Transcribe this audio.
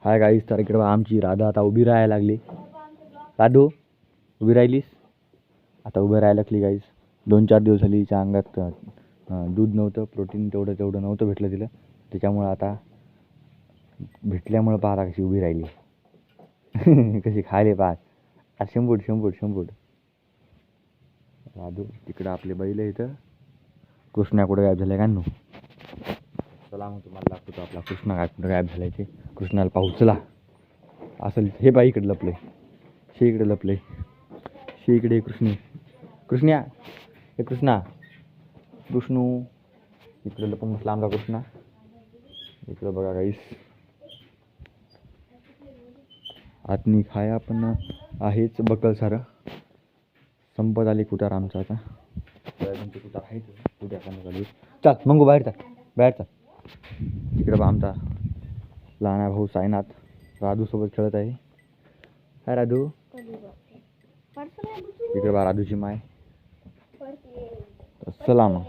Hi guys, तर इकडे आमची राधा आता उभी राहायला लागली. राधू उभी राहिलीस, आता उभं राहायला लागली गाईस. 2-4 दिवस झाली हिच्या अंगात दूध नव्हतं, प्रोटीन तेवढं नव्हतं भेटलं तिला. त्याच्यामुळं आता भेटल्यामुळं पाहता कशी उभी राहिली. कशी खायले पाहत शंभूड. राधू तिकडं आपले बैल इथं. कृष्णा कुठं गायब झालाय का नो? चला मग तुम्हाला दाखवतो आपला कृष्णा कुठं गायब झालाय ते. कृष्णाला पाहू चला. असेल हे बाई इकडे लपले, शे इकडे लपले, शे इकडे कृष्ण्या हे कृष्णू इकडे लपून बसला आमचा कृष्णा. इकडं बघा गाईस, आतनी खाया पण आहेच बकल सारं. संपत आली कुटार आमचा आता. सोयाबीनचे कुटार आहे उद्या चालू. चल मंगू बाहेर चाल. इकडं बा आमचा लहाना भाऊ साईनाथ राधू सोबत खेळत आहे. हाय राधू. इकडे बा राधूची माय. चला मग.